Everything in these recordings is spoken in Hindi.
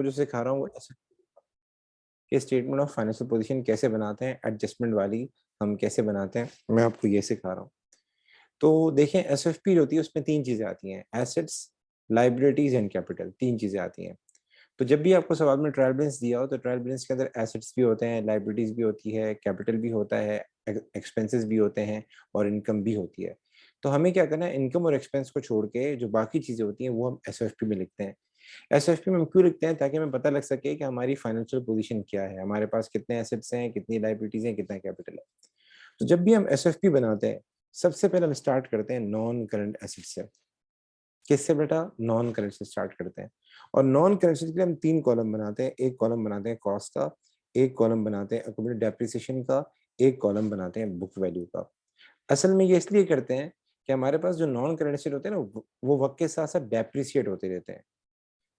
आपको जो सिखा रहा हूँ वो ऐसे कि स्टेटमेंट ऑफ फाइनेंशियल पोजीशन कैसे बनाते हैं, एडजस्टमेंट वाली हम कैसे बनाते हैं, मैं आपको ये सिखा रहा हूँ। तो देखें एसएफपी जो होती है उसमें 3 चीज़ें आती हैं, एसेट्स, लायबिलिटीज़ एंड कैपिटल, 3 चीज़ें आती हैं। तो जब भी आपको सवाल में ट्रायल बैलेंस दिया हो तो ट्रायल बैलेंस के अंदर एसेट्स भी होते हैं, लायबिलिटीज़ भी होती है, कैपिटल भी होता है, एक्सपेंसेस भी होते हैं और इनकम भी होती है। तो हमें क्या करना है, इनकम और एक्सपेंस को छोड़ के जो बाकी चीज़ें होती हैं वो हम एसएफपी में लिखते हैं। एसएफपी में हम क्यों लिखते हैं? ताकि हमें पता लग सके कि हमारी फाइनेंशियल पोजीशन क्या है, हमारे पास कितने एसेट्स हैं, कितनी लायबिलिटीज़ हैं, कितना कैपिटल है। तो जब भी हम एसएफपी बनाते हैं, सबसे पहले हम स्टार्ट करते हैं नॉन करंट एसेट से। किससे बेटा? नॉन करंट से स्टार्ट करते हैं। और नॉन करंट के लिए हम 3 कॉलम बनाते हैं। एक कॉलम बनाते हैं कॉस्ट का, एक कॉलम बनाते हैं एक्यूमुलेटेड डेप्रिसिएशन का, एक कॉलम बनाते हैं बुक वैल्यू का। असल में ये इसलिए करते हैं कि हमारे पास जो नॉन करंट एसेट होते हैं ना, वो वक़्त के साथ-साथ डेप्रिशिएट होते रहते हैं।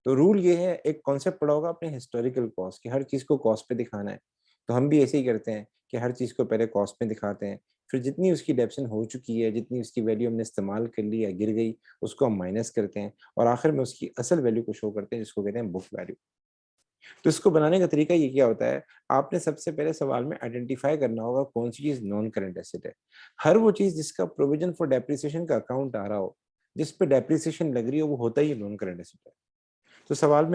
तो रूल ये है, एक कॉन्सेप्ट पढ़ा होगा आपने हिस्टोरिकल कॉस्ट, कि हर चीज़ को कॉस्ट पे दिखाना है। तो हम भी ऐसे ही करते हैं कि हर चीज़ को पहले कॉस्ट में दिखाते हैं, फिर जितनी उसकी डेप्रिसिएशन हो चुकी है, जितनी उसकी वैल्यू हमने इस्तेमाल कर ली या गिर गई, उसको हम माइनस करते हैं और आखिर में उसकी असल वैल्यू को शो करते हैं, जिसको कहते हैं बुक वैल्यू। तो इसको बनाने का तरीका ये क्या होता है, आपने सबसे पहले सवाल में आइडेंटिफाई करना होगा कौन सी चीज़ नॉन करंट एसेट है। हर वो चीज़ जिसका प्रोविज़न फॉर डेप्रिसिएशन का अकाउंट आ रहा हो, जिस पे डेप्रिसिएशन लग रही हो, वो होता ही नॉन करंट एसेट है। तो सवाल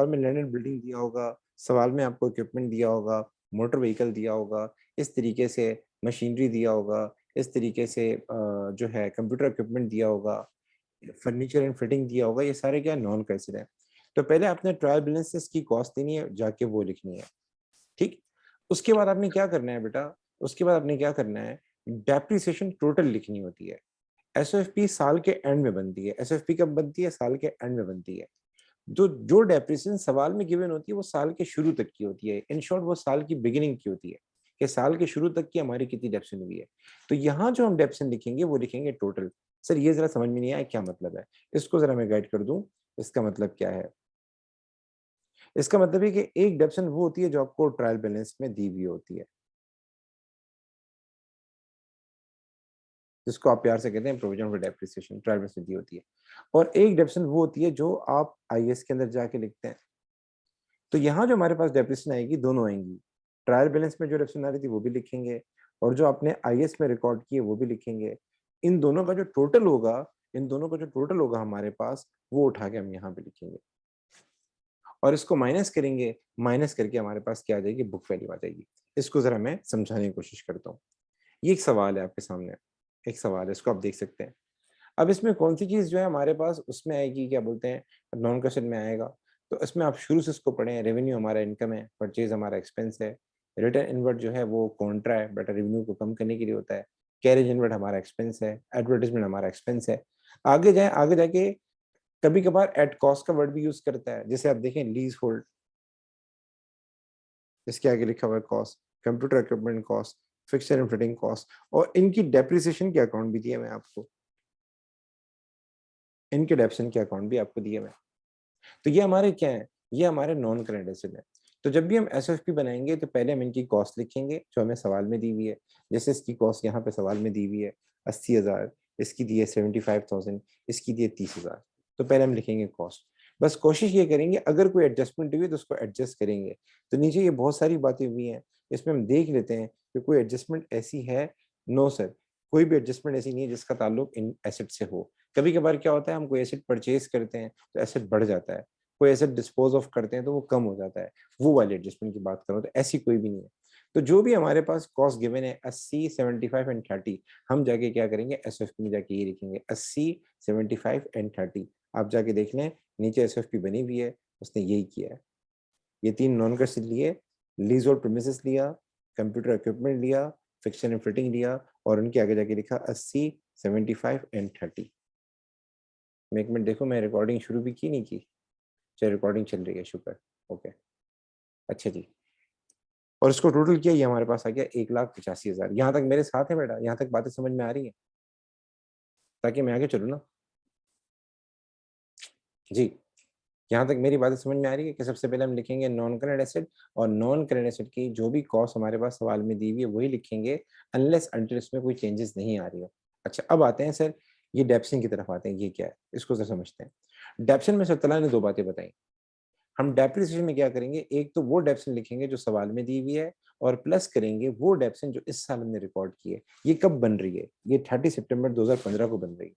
में लैंड एंड बिल्डिंग दिया होगा, सवाल में आपको इक्विपमेंट दिया होगा, मोटर व्हीकल दिया होगा, इस तरीके से मशीनरी दिया होगा, इस तरीके से जो है कंप्यूटर इक्विपमेंट दिया होगा, फर्नीचर एंड फिटिंग दिया होगा, ये सारे क्या नॉन कैसेड हैं। तो पहले आपने ट्रायल बैलेंस से इसकी कॉस्ट देनी है, जाके वो लिखनी है, ठीक? उसके बाद आपने क्या करना है बेटा, उसके बाद आपने क्या करना है, डेप्रिसिएशन टोटल लिखनी होती है। एसओएफपी साल के एंड में बनती है, एसओएफपी कब बनती है? साल के एंड में बनती है। जो जो डेप्रिसिएशन सवाल में गिवन होती है वो साल के शुरू तक की होती है। इन शॉर्ट वो साल की बिगिनिंग की होती है कि साल के शुरू तक की हमारी कितनी डेप्रिसिएशन हुई है। तो यहाँ जो हम डेप्रिसिएशन लिखेंगे वो लिखेंगे टोटल। सर ये ज़रा समझ में नहीं आया क्या मतलब है? इसको ज़रा मैं गाइड कर दूँ, इसका मतलब क्या है? इसका मतलब है कि एक डेप्रिसिएशन वो होती है जो आपको ट्रायल बैलेंस में दी हुई होती है, जिसको आप प्यार से कहते हैं provision for depreciation, trial balance में दी होती है। और एक डेप्रिसिएशन वो होती है जो आप आईएएस के अंदर जाके लिखते हैं। तो यहाँ जो हमारे पास डेप्रिसिएशन आएगी, दोनों आएँगी। ट्रायल बैलेंस में जो डेप्रिसिएशन आ रही थी वो भी लिखेंगे और जो आपने आईएएस में रिकॉर्ड की है वो भी लिखेंगे। इन दोनों का जो टोटल होगा हमारे पास, वो उठा के हम यहाँ पे लिखेंगे और इसको माइनस करेंगे, माइनस करके हमारे पास क्या आ जाएगी? बुक वैल्यू आ जाएगी। इसको ज़रा मैं समझाने की कोशिश करता हूँ। ये एक सवाल है आपके सामने, एक सवाल है, इसको आप देख सकते हैं। अब इसमें कौन-सी चीज़ जो है हमारे पास उसमें आएगी, क्या बोलते हैं, नॉन क्वेश्चन में आएगा। तो इसमें आप शुरू से इसको पढ़ें, रेवेन्यू हमारा इनकम है, परचेज़ हमारा एक्सपेंस है, रिटर्न इनवर्ट जो है वो कॉन्ट्रा है, बट रेवेन्यू को कम करने के लिए होता है, कैरेज इनवर्ट हमारा एक्सपेंस है, एडवर्टाइज़मेंट हमारा एक्सपेंस है। आगे जाके कभी-कभार एट कॉस्ट का वर्ड भी यूज़ करता है, जैसे आप देखें लीज़ होल्ड, इसके आगे लिखा हुआ है cost, computer equipment cost, fixture and fitting cost और इनकी डेप्रिसिएशन के अकाउंट भी दिए हुए हैं आपको। इनके डेप्रिसिएशन के अकाउंट भी आपको दिए हुए हैं। तो ये हमारे क्या है? ये हमारे नॉन करंट एसेट है। तो जब भी हम एसएफपी बनाएँगे तो पहले हम इनकी कॉस्ट लिखेंगे जो हमें सवाल में दी हुई है। जैसे इसकी कॉस्ट यहाँ पे सवाल में दी हुई है 80,000, इसकी दी है 75,000, इसकी दी है 30,000। तो पहले हम लिखेंगे कॉस्ट। बस कोशिश ये करेंगे अगर कोई एडजस्टमेंट हुई है तो उसको एडजस्ट करेंगे। तो नीचे ये बहुत सारी बातें हुई हैं, इसमें हम देख लेते हैं कि कोई एडजस्टमेंट ऐसी है। नो सर, कोई भी एडजस्टमेंट ऐसी नहीं है जिसका ताल्लुक इन एसेट से हो। कभी-कभार क्या होता है, हम कोई एसेट परचेज़ करते हैं तो एसेट बढ़ जाता है। कोई एसेट डिस्पोज़ ऑफ करते हैं तो वो कम हो जाता है। वो वाली एडजस्टमेंट की बात कर रहा हूँ, तो ऐसी कोई भी नहीं है। तो जो भी हमारे पास कॉस्ट गिवन है 80, 75 एंड 30, हम जाके क्या करेंगे एसएफपी में जाके ये लिखेंगे 80, 75 एंड 30। आप जाके देख लें नीचे एसएफपी बनी हुई है, उसने यही किया है। ये 3 नॉन कैश लिए, लीज़ और प्रीमिसेस लिया, कंप्यूटर इक्विपमेंट लिया, फिक्सचर एंड फिटिंग लिया और उनके आगे जाके लिखा 80, 75 एंड 30। मैं 1 मिनट देखो, मैं रिकॉर्डिंग शुरू भी की नहीं की? अच्छा रिकॉर्डिंग चल रही है, शुक्र। ओके, अच्छा जी। और इसको टोटल किया, ये हमारे पास आ गया 1,85,000। यहाँ तक मेरे साथ है बेटा? यहाँ तक बातें समझ में आ रही हैं? ताकि मैं आगे चलूँ ना। जी, यहाँ तक मेरी बातें समझ में आ रही है कि सबसे पहले हम लिखेंगे नॉन करंट एसेट और नॉन करंट एसेट की जो भी कॉस्ट हमारे पास सवाल में दी हुई है वही लिखेंगे, अनलेस अंटिल इसमें कोई चेंजेस नहीं आ रही हो। अच्छा अब आते हैं सर, ये डेप्सिन की तरफ आते हैं, ये क्या है? इसको ज़रा समझते हैं। डेप्सिन में सर तला ने 2 बातें बताई। हम डेप्रिसिएशन में क्या करेंगे, एक तो वो डेप्सन लिखेंगे जो सवाल में दी हुई है और प्लस करेंगे वो डेप्सन जो इस साल हमने रिकॉर्ड की है। ये कब बन रही है, ये 30 सितंबर 2015 को बन रही है।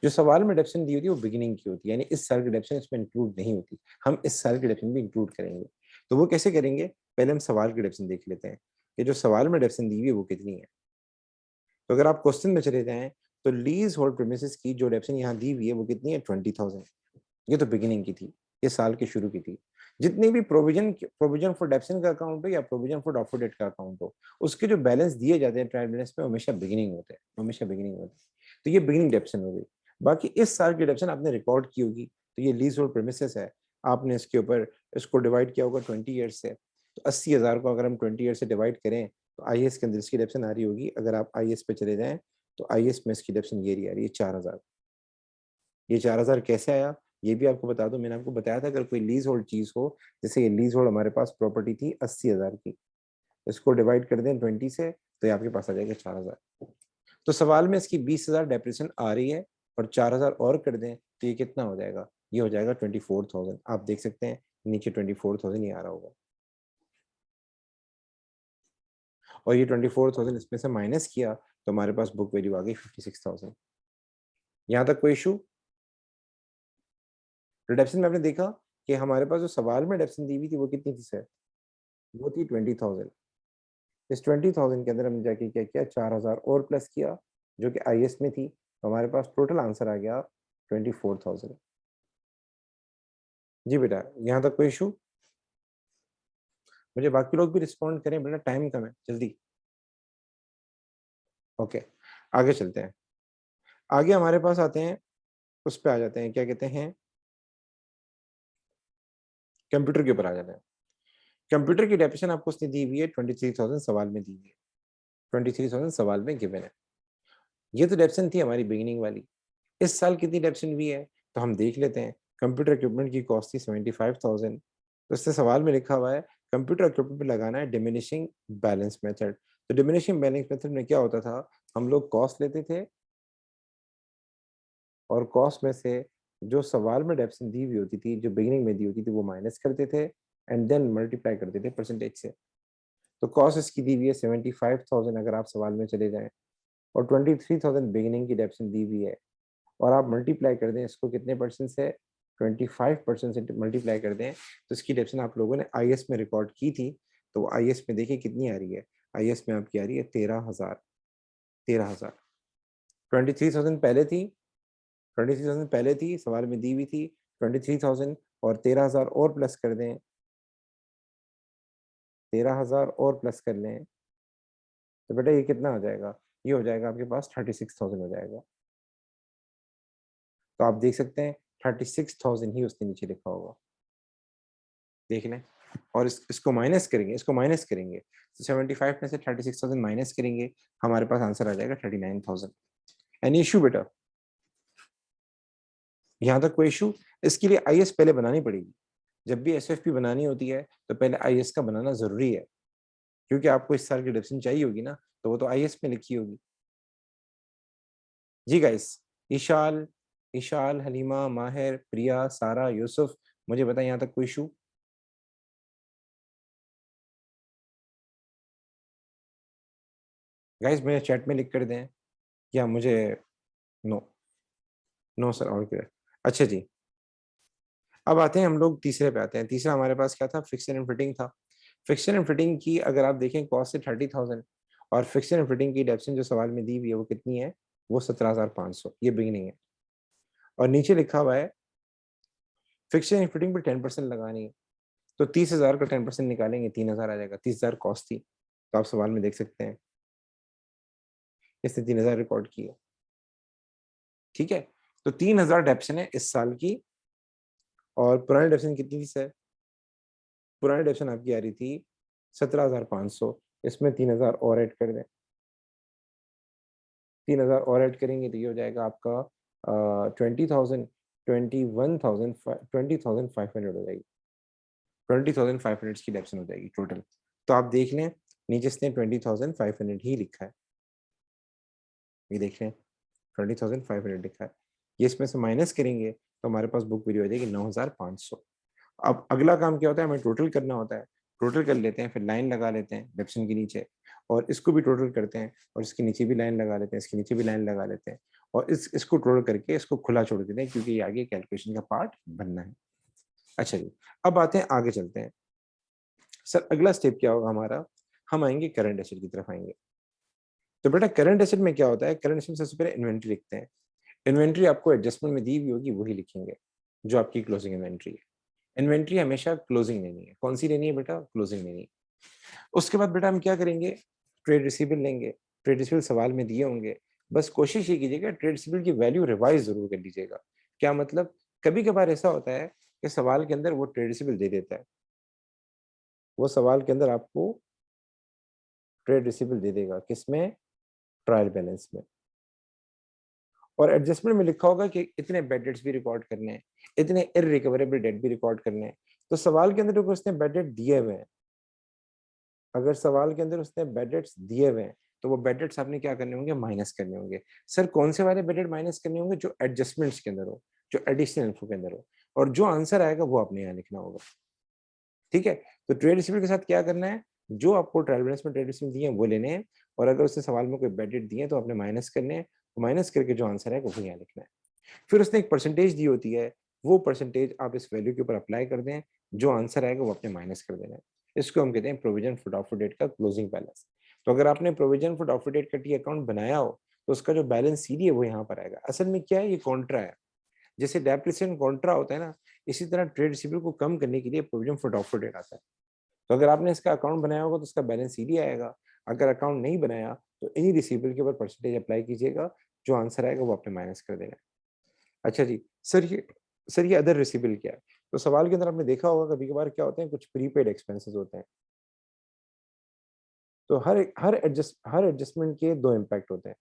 जो सवाल में डेप्सन दी होती है वो बिगिनिंग की होती है, यानी इस साल की डेप्सन इसमें इंक्लूड नहीं होती। हम इस साल की डेप्सन भी इंक्लूड करेंगे। तो वो कैसे करेंगे, पहले हम सवाल की डेप्सन देख लेते हैं कि जो सवाल में डेप्सन दी हुई है वो कितनी है। तो अगर आप क्वेश्चन में चले जाएं तो लीज होल्ड प्रीमिसेस की जो डेप्सन यहाँ दी हुई है वो कितनी है, 20,000। ये तो बिगिनिंग की थी, ये साल के शुरू की थी। जितनी भी प्रोविजन फॉर डेप्सन का अकाउंट हो या प्रोविजन फॉर डॉफर डेट का अकाउंट हो, उसके जो बैलेंस दिए जाते हैं ट्रायल बैलेंस में हमेशा बिगिनिंग होते हैं, हमेशा बिगिनिंग होते हैं। तो ये बिगिनिंग डेप्सन हो गई। बाकी इस साल की डेप्सन आपने रिकॉर्ड की होगी, तो ये लीज होल्ड प्रीमिसेस है। आपने इसके ऊपर इसको डिवाइड किया होगा 20 ईयर्स से। तो 80,000 को अगर हम 20 ईयर से डिवाइड करें तो आईएएस के अंदर इसकी डेप्सन आ रही होगी। अगर आप आईएएस पे चले जाएं तो आईएएस में इसकी डेप्सन ये रही आ रही है 4,000। ये 4,000 कैसे आया, ये भी आपको बता दूं। मैंने आपको बताया था अगर कोई लीज होल्ड चीज हो, जैसे ये लीज होल्ड हमारे पास प्रॉपर्टी थी 80,000 की, इसको डिवाइड कर दें 20 से तो ये आपके पास आ जाएगा 4,000। तो सवाल में इसकी 20,000 डेप्रिसिएशन आ रही है और 4,000 और कर दें तो ये कितना हो जाएगा, ये हो जाएगा 24,000। आप देख सकते हैं नीचे 24,000 ही आ रहा होगा, और ये 24,000 इसमें से माइनस किया तो हमारे पास बुक वैल्यू आ गई 56,000। यहाँ तक कोई इशू। रिडक्शन में आपने देखा कि हमारे पास जो सवाल में रिडक्शन दी हुई थी वो कितनी थी सर, वो थी 20,000। इस 20,000 के अंदर हमने जाके क्या किया, 4,000 और प्लस किया जो कि आईएस में थी, तो हमारे पास टोटल आंसर आ गया 24,000। जी बेटा, यहाँ तक कोई इशू। मुझे बाकी लोग भी रिस्पॉन्ड करें, बेटा टाइम कम है, जल्दी। ओके, आगे चलते हैं। आगे हमारे पास आते हैं, उस पर आ जाते हैं, क्या कहते हैं, कंप्यूटर के ऊपर आ जाते हैं। कंप्यूटर की डेफिनेशन आपको उसने दी हुई है 23,000 सवाल में दी हुई है, 23,000 सवाल में गिवन है। ये तो डेप्शन थी हमारी बिगिनिंग वाली। इस साल कितनी डेप्शन हुई है तो हम देख लेते हैं। कंप्यूटर इक्विपमेंट की कॉस्ट थी 75,000। तो इससे सवाल में लिखा हुआ है कंप्यूटर इक्विपमेंट पे लगाना है डिमिनिशिंग बैलेंस मेथड। तो डिमिनिशिंग बैलेंस मेथड में क्या होता था, हम लोग कॉस्ट लेते थे और कॉस्ट में से जो सवाल में डेप्शन दी हुई होती थी, जो बिगिनिंग में दी होती थी, वो माइनस करते थे एंड देन मल्टीप्लाई करते थे परसेंटेज से। तो कॉस्ट इसकी दी हुई है 75,000 अगर आप सवाल में चले जाएं, और 23,000 बिगिनिंग की डेप्शन दी हुई है, और आप मल्टीप्लाई कर दें इसको कितने परसेंट से, 25% से मल्टीप्लाई कर दें, तो इसकी डेप्शन आप लोगों ने आईएएस में रिकॉर्ड की थी। तो आईएएस में देखिए कितनी आ रही है, आईएएस में आपकी आ रही है 13,000। 13,000, 23,000 पहले थी, 23,000 पहले थी सवाल में दी हुई थी 23,000, और 13,000 और प्लस कर दें, 13,000 और प्लस कर लें तो बेटा ये कितना हो जाएगा, ये हो जाएगा आपके पास 36,000 हो जाएगा। तो आप देख सकते हैं 36,000 ही उसने नीचे लिखा होगा, देख लें। और इसको माइनस करेंगे, इसको माइनस करेंगे तो 75 में से 36,000 माइनस करेंगे, हमारे पास आंसर आ जाएगा 39,000। एनी इशू बेटा, यहाँ तक कोई इशू। इसके लिए आईएएस पहले बनानी पड़ेगी। जब भी एसएफपी बनानी होती है तो पहले आईएएस का बनाना जरूरी है, क्योंकि आपको इस साल की डिविजन चाहिए होगी ना, तो वो तो आईएएस में लिखी होगी। जी गाइस, ईशाल, ईशाल, हलीमा, माहिर, प्रिया, सारा, यूसुफ, मुझे बताएं यहाँ तक कोई इशू। गाइस मुझे चैट में लिख कर दें या मुझे, नो, नो सर और क्या। अच्छा जी, अब आते हैं हम लोग तीसरे पे आते हैं। तीसरा हमारे पास क्या था, फिक्सर एंड फिटिंग था। फिक्सर एंड फिटिंग की अगर आप देखें कॉस्ट है 30,000, और फिक्सर एंड फिटिंग की डेप्शन जो सवाल में दी हुई है वो कितनी है, वो 17,500, ये बिगिनिंग है। और नीचे लिखा हुआ है फिक्सर एंड फिटिंग पर 10% लगानी है। तो 30,000 का 10% निकालेंगे 3,000 आ जाएगा, 30,000 कॉस्ट थी। तो आप सवाल में देख सकते हैं इसने 3,000 रिकॉर्ड की है, ठीक है। तो 3,000 डेप्शन है इस साल की, और पुरानी डेप्शन कितनी थी सर, पुरानी डेप्शन आपकी आ रही थी 17,500। इसमें 3,000 और ऐड कर दें, 3,000 और ऐड करेंगे तो ये हो जाएगा आपका 20,000, 21,000, 20,500 हो जाएगी। 20,500 की डेप्शन हो जाएगी टोटल। तो आप देख लें नीचे इसने 20,500 ही लिखा है, ये देख लें 20,500 लिखा है। ये इसमें से माइनस करेंगे तो हमारे पास बुक वैल्यू आ जाएगी 9,500। अब अगला काम क्या होता है, हमें टोटल करना होता है। टोटल कर लेते हैं, फिर लाइन लगा लेते हैं डेप्शन के नीचे, और इसको भी टोटल करते हैं, और इसके नीचे भी लाइन लगा लेते हैं, इसके नीचे भी लाइन लगा लेते हैं, और इसको टोटल करके इसको खुला छोड़ देते हैं, क्योंकि ये आगे कैलकुलेशन का पार्ट बनना है। अच्छा जी, अब आते हैं, आगे चलते हैं। सर अगला स्टेप क्या होगा हमारा, हम आएंगे करंट एसेट की तरफ आएंगे। तो बेटा करंट एसेट में क्या होता है, करंट एसेट में सबसे पहले इन्वेंट्री लिखते हैं। इन्वेंट्री आपको एडजस्टमेंट में दी हुई होगी, वही लिखेंगे जो आपकी क्लोजिंग इन्वेंट्री है। इन्वेंट्री हमेशा क्लोजिंग लेनी है। कौन सी लेनी है बेटा, क्लोजिंग लेनी है। उसके बाद बेटा हम क्या करेंगे, ट्रेड रिसीवेबल लेंगे। ट्रेड रिसीवेबल सवाल में दिए होंगे, बस कोशिश ये कीजिएगा ट्रेड रिसीवेबल की वैल्यू रिवाइज जरूर कर लीजिएगा। क्या मतलब, कभी कभार ऐसा होता है कि सवाल के अंदर वो ट्रेड रिसीवेबल दे देता है, वो सवाल के अंदर आपको ट्रेड रिसीवेबल दे देगा, किसमें, ट्रायल बैलेंस में। और एडजस्टमेंट में लिखा होगा कि इतने बैड डेट्स भी रिकॉर्ड करने हैं, इतने इररिकवरेबल डेट भी रिकॉर्ड करने हैं। तो सवाल के अंदर अगर उसने बैड डेट दिए हुए हैं, अगर सवाल के अंदर उसने बैड डेट्स दिए हुए हैं, तो वो बैड डेट्स आपने क्या करने होंगे, माइनस करने होंगे। सर कौन से वाले बैड डेट माइनस करने होंगे, जो एडजस्टमेंट्स के अंदर हो, जो एडिशनल इन्फो के अंदर हो, और जो आंसर आएगा वो आपने यहाँ लिखना होगा। ठीक है, तो ट्रेड रिसीवेबल के साथ क्या करना है, जो आपको ट्रायल बैलेंस में ट्रेड रिसीवेबल दिए हैं वो लेने हैं, और अगर उसने सवाल में कोई बैड डेट दिए हैं तो आपने माइनस करने हैं, तो माइनस करके जो आंसर है वो यहाँ लिखना है। फिर उसने एक परसेंटेज दी होती है, वो परसेंटेज आप इस वैल्यू के ऊपर अप्लाई कर दें, जो आंसर आएगा वो आपने माइनस कर देना है। इसको हम कहते हैं प्रोविजन फॉर डॉफर डेट का क्लोजिंग बैलेंस। तो अगर आपने प्रोविजन फॉर डॉफर डेट का टी अकाउंट बनाया हो, तो उसका जो बैलेंस सीधी है वो यहाँ पर आएगा। असल में क्या है, ये कॉन्ट्रा है। जैसे डेप्रिसिएशन कॉन्ट्रा होता है ना, इसी तरह ट्रेड रिसीवेबल को कम करने के लिए प्रोविजन फॉर डॉफर डेट आता है। तो अगर आपने इसका अकाउंट बनाया होगा तो उसका बैलेंस सीधी आएगा। अगर अकाउंट नहीं बनाया तो इन्हीं रिसीवेबल के ऊपर परसेंटेज अप्लाई कीजिएगा, जो आंसर आएगा वो आपने माइनस कर देना है। अच्छा जी, सर ये अदर रिसीवेबल क्या है? तो सवाल के अंदर आपने देखा होगा कभी-कभार क्या होते हैं, कुछ प्रीपेड एक्सपेंसेस होते हैं। तो हर एडजस्टमेंट के 2 इम्पैक्ट होते हैं।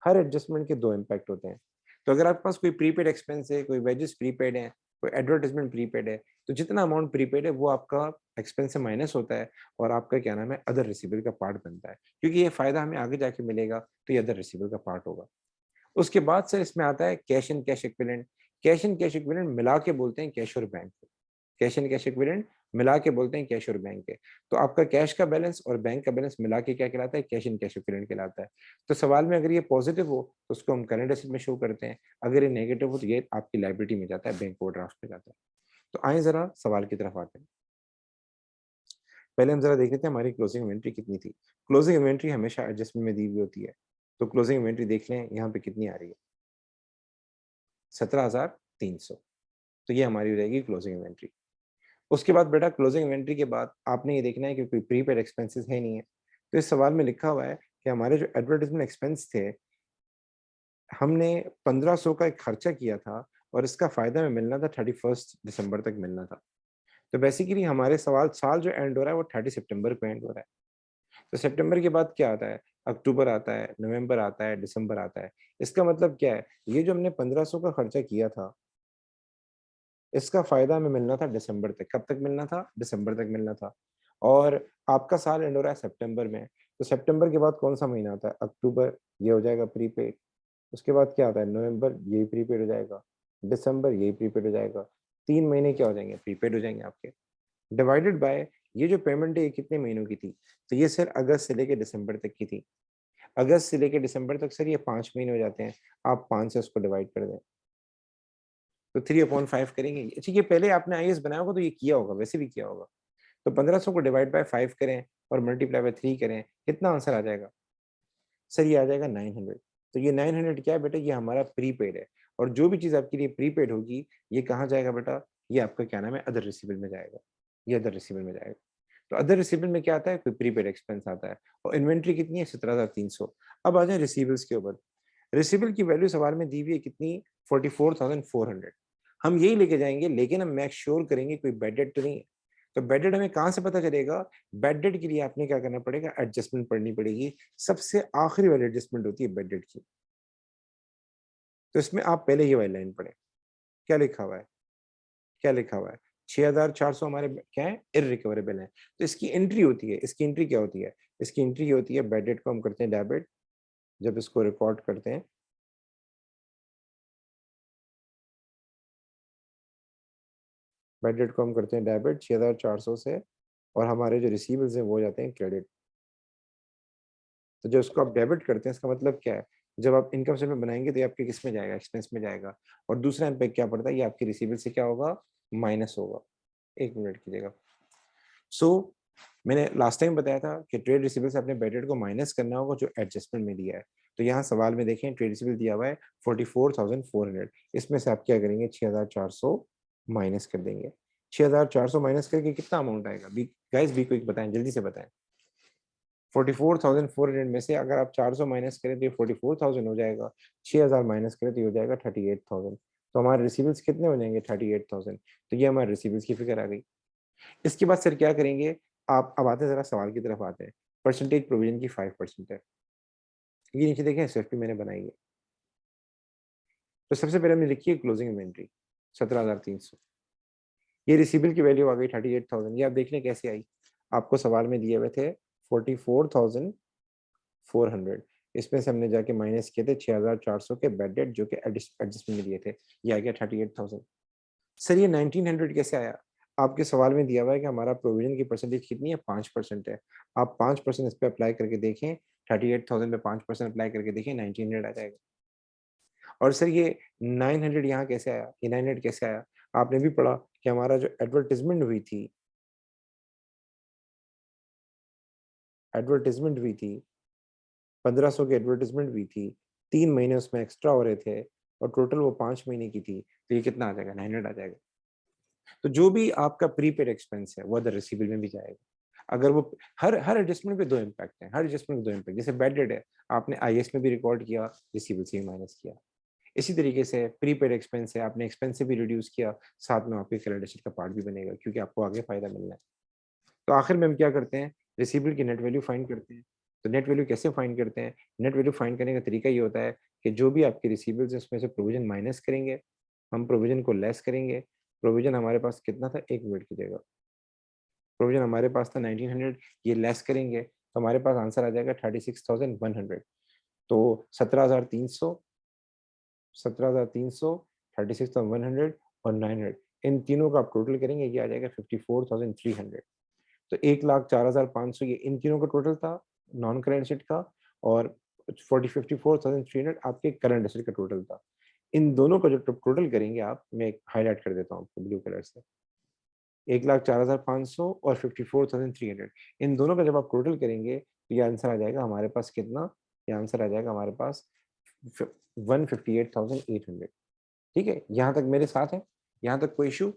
हर एडजस्टमेंट के 2 इम्पैक्ट होते हैं। तो अगर आपके पास कोई प्रीपेड एक्सपेंस है, कोई वेजेस प्रीपेड है, कोई एडवर्टाइजमेंट प्रीपेड है, तो जितना अमाउंट प्रीपेड है वो आपका एक्सपेंस से माइनस होता है, और आपका क्या नाम है, अदर रिसीवेबल का पार्ट बनता है। क्योंकि ये फायदा हमें आगे जाके मिलेगा, तो ये अदर रिसीवेबल का पार्ट होगा। उसके बाद सर इसमें आता है cash and cash equivalent. Cash and cash equivalent मिला के बोलते हैं कैश और बैंक को। कैश एंड कैश इक्विवेलेंट मिला के बोलते हैं कैश और बैंक के। तो आपका कैश का बैलेंस और बैंक का बैलेंस मिला के क्या कहलाता है, कैश एंड कैश इक्विवेलेंट कहलाता है। तो सवाल में अगर ये पॉजिटिव हो तो उसको हम करंट एसेट में शो करते हैं, अगर ये नेगेटिव हो तो ये आपकी लायबिलिटी में जाता है, बैंक ओवरड्राफ्ट में जाता है। तो आए जरा सवाल की तरफ आते हैं। पहले हम जरा देख लेते हैं हमारी क्लोजिंग इन्वेंट्री कितनी थी। क्लोजिंग इन्वेंट्री हमेशा एडजस्टमेंट में दी हुई होती है। तो क्लोजिंग इन्वेंट्री देख लें यहाँ पे कितनी आ रही है, 17,300। तो ये हमारी हो जाएगी क्लोजिंग इन्वेंट्री। उसके बाद बेटा क्लोजिंग इन्वेंट्री के बाद आपने ये देखना है कि कोई प्रीपेड एक्सपेंसेस है नहीं है। तो इस सवाल में लिखा हुआ है कि हमारे जो एडवर्टाइजमेंट एक्सपेंस थे, हमने 1500 का एक खर्चा किया था, और इसका फायदा हमें मिलना था 31 दिसंबर तक मिलना था। तो बेसिकली हमारे सवाल साल जो एंड हो रहा है वो 30 सितंबर को एंड हो रहा है। तो सितंबर के बाद क्या आता है, अक्टूबर आता है, नवंबर आता है, दिसंबर आता है। इसका मतलब क्या है, ये जो हमने 1500 का खर्चा किया था, इसका फायदा हमें मिलना था दिसंबर तक। कब तक मिलना था, दिसंबर तक मिलना था। और आपका साल एंड हो रहा है सितंबर में। तो सितंबर के बाद कौन सा महीना आता है, अक्टूबर, ये हो जाएगा प्रीपेड। उसके बाद क्या आता है, नवंबर, यही प्रीपेड हो जाएगा। दिसंबर, यही प्रीपेड हो जाएगा। 3 महीने क्या हो जाएंगे, प्रीपेड हो जाएंगे आपके। डिवाइडेड बाय ये जो पेमेंट है ये कितने महीनों की थी, तो ये सर अगस्त से लेके दिसंबर तक की थी। अगस्त से लेके दिसंबर तक सर ये 5 महीने हो जाते हैं। आप 5 से उसको डिवाइड कर दें, तो 3/5 करेंगे। अच्छा, ये पहले आपने आईएएस बनाया होगा तो ये किया होगा, वैसे भी किया होगा। तो 1500 को डिवाइड बाय 5 करें और मल्टीप्लाई बाय 3 करें, कितना आंसर आ जाएगा, सर ये आ जाएगा 900। तो ये 900 क्या है बेटा, ये हमारा प्रीपेड है। और जो भी चीज़ आपके लिए प्रीपेड होगी, ये कहाँ जाएगा बेटा, ये आपका क्या नाम है, अदर रिसीवेबल में जाएगा। ये अदर रिसीवेबल में जाएगा। तो अदर रिसीवेबल में क्या आता है, कोई प्रीपेड एक्सपेंस आता है। और इन्वेंट्री कितनी है, 17,300। अब आ जाए रिसीवेबल्स के ऊपर। रिसीवेबल की वैल्यू सवाल में दी हुई है कितनी, 44,400। हम यही लेके जाएंगे, लेकिन हम मेक श्योर करेंगे कोई बैड डेट तो नहीं है। तो बैड डेट हमें कहाँ से पता चलेगा, बैड डेट के लिए आपने क्या करना पड़ेगा, एडजस्टमेंट पढ़नी पड़ेगी। सबसे आखिरी वाली एडजस्टमेंट होती है बेड डेट की। तो इसमें आप पहले ये वाली लाइन पढ़ें, क्या लिखा हुआ है, क्या लिखा हुआ है, 6,400 हमारे क्या है, इररिकवरेबल है। तो इसकी एंट्री होती है, इसकी एंट्री क्या होती है, इसकी एंट्री ये होती है, बेड डेट को हम करते हैं डेबिट, जब इसको रिकॉर्ड करते हैं। बैड डेट को हम करते हैं डेबिट 6400 से, और हमारे जो रिसीवेबल्स हैं वो हो जाते हैं क्रेडिट। तो जो उसको आप डेबिट करते हैं इसका मतलब क्या है, जब आप इनकम स्टेटमेंट बनाएंगे तो ये आपके किस में जाएगा, एक्सपेंस में जाएगा। और दूसरा इम्पैक्ट क्या पड़ता है, ये आपके रिसीवेबल से क्या होगा, माइनस होगा। एक मिनट कीजिएगा। सो मैंने लास्ट टाइम बताया था कि ट्रेड रिसीवेबल से अपने बैड डेट को माइनस करना होगा जो एडजस्टमेंट में दिया है। तो यहाँ सवाल में देखें ट्रेड रिसीवेबल दिया हुआ है 44,400, इसमें से आप क्या करेंगे 6,400 माइनस कर देंगे। 6,400 माइनस करके कितना अमाउंट आएगा, बी गाइस, बी क्विक बताएं, जल्दी से बताएं। 44,400 में से अगर आप 400 माइनस करें तो ये 44,000 हो जाएगा, 6,000 माइनस करें तो ये हो जाएगा 38,000। तो हमारे रिसीवेबल्स कितने हो जाएंगे 38,000। तो ये हमारे रिसीवेबल्स की फिगर आ गई। इसके बाद सर क्या करेंगे, आप अब आते हैं जरा सवाल की तरफ आते हैं। परसेंटेज प्रोविजन की 5% है, ये नीचे देखें एसएफपी मैंने बनाई है। तो सबसे पहले हमने लिखी है क्लोजिंग इन्वेंट्री 17,300। ये रिसीवेबल की वैल्यू आ गई 38,000। ये आप देख लें कैसे आई, आपको सवाल में दिए हुए थे 44,400, इसमें से हमने जाके माइनस किए थे 6,400 के बैड डेट जो कि एडजस्टमेंट में दिए थे, ये आ गया 38,000। सर ये 1900 कैसे आया, आपके सवाल में दिया हुआ है कि हमारा प्रोविजन की परसेंटेज कितनी है, 5% है। आप 5% इस पे अप्लाई करके देखें, 38,000 पे 5% अप्लाई करके देखें, 1900 आ जाएगा। और सर ये 900 यहाँ कैसे आया, ये 900 कैसे आया, आपने भी पढ़ा कि हमारा जो एडवर्टीजमेंट हुई थी 1500 की एडवर्टीजमेंट हुई थी, 3 महीने उसमें एक्स्ट्रा हो रहे थे, और टोटल वो 5 महीने की थी, तो ये कितना आ जाएगा, 900 आ जाएगा। तो जो भी आपका प्रीपेड एक्सपेंस है वो अदर रिसीवेबल में भी जाएगा। अगर वो हर हर एडजस्टमेंट पे दो इम्पैक्ट है, हर एडजस्टमेंट पे दो इम्पैक्ट, जैसे बैड डेट है आपने आईएस में भी रिकॉर्ड किया, रिसीवेबल से भी माइनस किया। इसी तरीके से प्रीपेड एक्सपेंस है, आपने एक्सपेंस से भी रिड्यूस किया, साथ में आपके करेंट एसेट का पार्ट भी बनेगा क्योंकि आपको आगे फायदा मिलना है। तो आखिर में हम क्या करते हैं, रिसीवेबल की नेट वैल्यू फाइंड करते हैं। तो नेट वैल्यू कैसे फाइंड करते हैं, नेट वैल्यू फाइंड करने का तरीका ये होता है कि जो भी आपके रिसीवेबल्स है उसमें से प्रोविजन माइनस करेंगे, हम प्रोविजन को लेस करेंगे। प्रोविजन हमारे पास कितना था, एक मिनट कीजिएगा, प्रोविजन हमारे पास था 1900, ये लेस करेंगे तो हमारे पास आंसर आ जाएगा 36,100। तो 17,300, 17,300, 36,100 और 900, इन तीनों का आप टोटल करेंगे, ये आ जाएगा 54,300। तो 1,04,500 ये इन तीनों का टोटल था, नॉन करेंट एसेट का, और 54,300 आपके करंट एसेट का टोटल था। इन दोनों का जो टोटल करेंगे आप, मैं हाईलाइट कर देता हूँ आपको ब्लू कलर से, 1,04,500 और 54,300, इन दोनों का जब आप टोटल करेंगे तो ये आंसर आ जाएगा हमारे पास कितना, ये आंसर आ जाएगा हमारे पास 158,800। ठीक है, यहाँ तक मेरे साथ है, यहाँ तक कोई इशू।